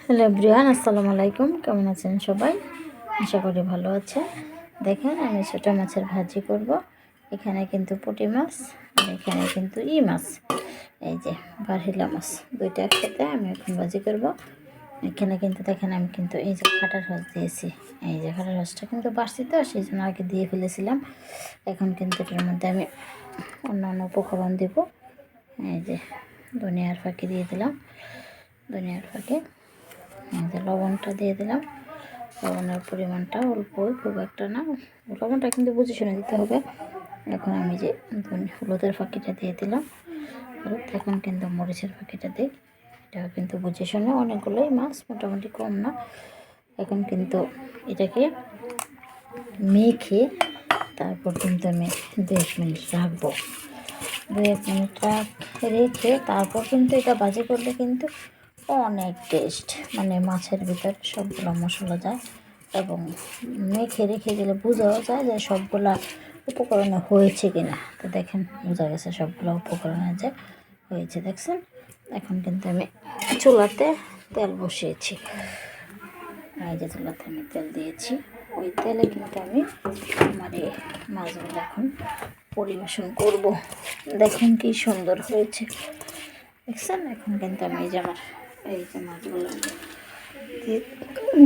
Hello everyone, আসসালামু আলাইকুম। কেমন আছেন সবাই? আশা করি ভালো আছে। দেখেন, আমি ছোটো মাছের ভাজি করব। এখানে কিন্তু পুঁটি মাছ আর এখানে কিন্তু মাছ, এই যে বারহিলা মাছ, দুইটা একসাথে আমি এখন ভাজি করব। এখানে কিন্তু দেখেন, আমি কিন্তু এই যে খাটার রস দিয়েছি। এই যে খাটার রসটা কিন্তু বাড়ছি, তো সেই জন্য আগে দিয়ে ফেলেছিলাম। এখন কিন্তু এটার মধ্যে আমি অন্যান্য উপকরণ দেব। এই যে ধনিয়ার ফাঁকি দিয়ে দিলাম, ধনিয়ার ফাঁকি। এই যে লবণটা দিয়ে দিলাম। লবণের পরিমাণটা অল্পই, খুব একটা না। লবণটা কিন্তু বুঝে শুনে দিতে হবে। এখন আমি যে হলুদের ফাঁকিটা দিয়ে দিলাম, হলুদ। এখন কিন্তু মরিচের ফাঁকিটা দিই, এটাও কিন্তু বুঝে শুনে। অনেকগুলোই মাছ, মোটামুটি কম না। এখন কিন্তু এটাকে মেখে তারপর কিন্তু আমি 2 মিনিট রাখবো। 2-1 মিনিট রেখে তারপর কিন্তু এটা ভাজি করলে কিন্তু অনেক টেস্ট, মানে মাছের ভিতর সবগুলো মশলা যায় এবং মেখে রেখে গেলে বোঝাও যায় যে সবগুলা উপকরণে হয়েছে কিনা। তো দেখেন, বোঝা গেছে সবগুলো উপকরণে যে হয়েছে, দেখছেন। এখন কিন্তু আমি চুলাতে তেল বসিয়েছি। এই যে চুলাতে আমি তেল দিয়েছি, ওই তেলে কিন্তু আমি আমার এই মাছগুলো এখন পরিবেশন করব। দেখেন কি সুন্দর হয়েছে, দেখছেন। এখন কিন্তু আমি এই যে মাছগুলো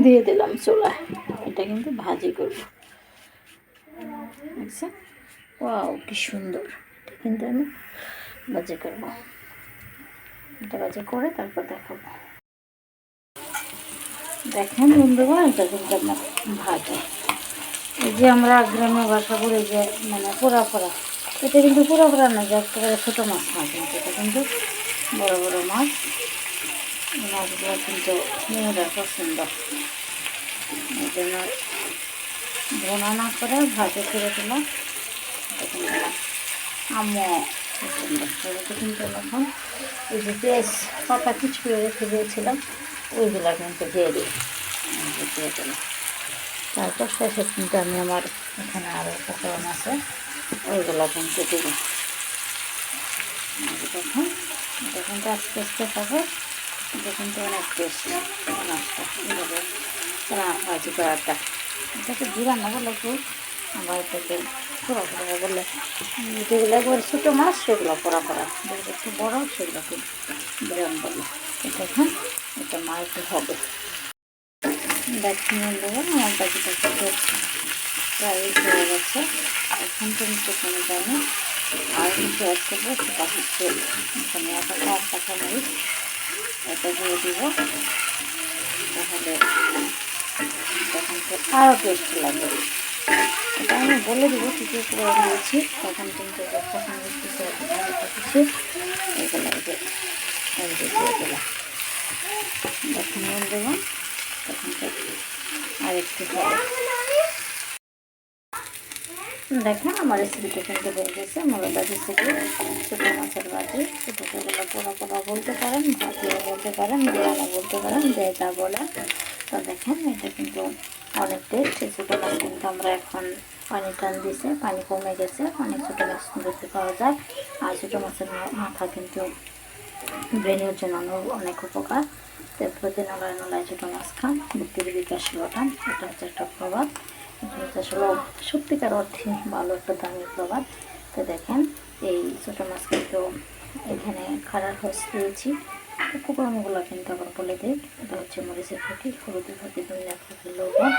দিয়ে দিলাম চুলায়। এটা কিন্তু ভাজি করব, দেখছেন। ওয়াও, কি সুন্দর। এটা কিন্তু আমি ভাজি করব। এটা ভাজি করে তারপর দেখাবো। দেখেন বন্ধুগণ, এটা কিন্তু আমার ভাজি। এই যে আমরা গ্রামে ভাষা বলি যে মানে পোড়া পোড়া, এটা কিন্তু পোড়া পোড়া না, যে একেবারে ছোটো মাছ না, কিন্তু এটা কিন্তু বড় বড় মাছ। মাছগুলো কিন্তু মেয়েরা পছন্দ, এই জন্য ভোনা না করে ভাজে করে দিলাম। আম্মু পছন্দ করে। কিন্তু এখন এই যে পেঁয়াজ পাতা কিছু করে রেখে দিয়েছিলাম, ওইগুলো কিন্তু দিয়ে দিই, দিয়ে দিলাম। তারপর শেষে কিন্তু আমি আমার এখানে আরও উপকরণ আছে, ওইগুলো কিন্তু দিব। দেখুন, এটা কিন্তু আস্তে আস্তে হবে। এটা কিন্তু অনেক টেস্ট মাছটা, এইভাবে ভাজি করাটা। এটাকে জিরা না বলে একটু, আবার এটাকে পোড়া পোড়া বলে। যেগুলো একবার ছোটো মাছ সেগুলো পোড়া পোড়া, যেগুলো একটু বড়ো সেগুলোকে বিরাম বলে। দেখুন, এটা মাছটি হবে। দেখুন বন্ধুরা, আমার ভাজিটা কিন্তু প্রায় হয়ে গেছে। এখন কিন্তু কোনো জানি আর কিছু অ্যাড করবো, সেটা হচ্ছে এখানে এক কাঁচা মরিচ, এটা দিয়ে দিব। তাহলে তখন তো আরও টেস্ট লাগবে। এটা আমি বলে দেবো কী কী করে দিয়েছি। তখন কিন্তু যখন কিছু কিছু এগুলো যে দিয়ে দিলাম। দেখুন বন্ধুগণ, তখন তো আরেকটু হবে। দেখেন, আমার রেসিপিটা কিন্তু হয়ে গেছে। মূলত রেসিপি ছোটো মাছের ভাজি। ছোটোগুলো পোড়া পোড়া বলতে পারেন, ভাজিও বলতে পারেন, বিরানো বলতে পারেন, যে যা বলেন। তো দেখেন, এটা কিন্তু অনেক টেস্ট। ছোটো মাছ কিন্তু আমরা এখন পানি টান দিয়েছে, পানি কমে গেছে, অনেক ছোটো মাছ দেখতে পাওয়া যায়। আর ছোটো মাছের মাথা কিন্তু ব্রেনের জন্য অনেক উপকার। তো প্রতিদিন নলায় নলায় ছোটো মাছ খান, বুদ্ধির বিকাশ ঘটান, এটা হচ্ছে একটা প্রবাদ। এটা আসলে সত্যিকার অর্থে ভালো একটা দামি প্রবাদ। তো দেখেন, এই ছোটো মাছ কিন্তু এখানে খাড়ার রস দিয়েছি। উপকরণগুলো কিন্তু আবার বলে দিই। এটা হচ্ছে মরিচের ফাঁকি, হলুদের ফাঁকি, ধনিয়ার ফাঁকি, লবণ,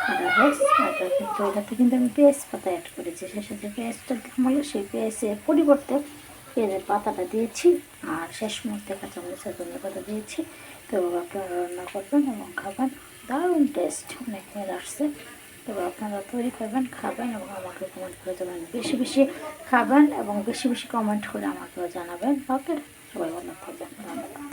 খাড়ার রস। এটা কিন্তু এটাতে কিন্তু আমি পেঁয়াজ পাতা অ্যাড করেছি। শেষে যে পেঁয়াজটা দিলাম হলো, সেই পেঁয়াজের পরিবর্তে পেঁয়াজের পাতাটা দিয়েছি, আর শেষ মুহূর্তে কাঁচামরিচের ধনিয়া পাতা দিয়েছি। তো আপনারা রান্না করবেন এবং খাবেন, দারুণ টেস্ট। অনেক মেয়ের আসছে, তবে আপনারা তৈরি করবেন, খাবেন এবং আমাকে কমেন্ট করে দেবেন। বেশি বেশি খাবেন এবং বেশি বেশি কমেন্ট করে আমাকেও জানাবেন। ওকে, সবাই ভালো থাকবেন, ধন্যবাদ।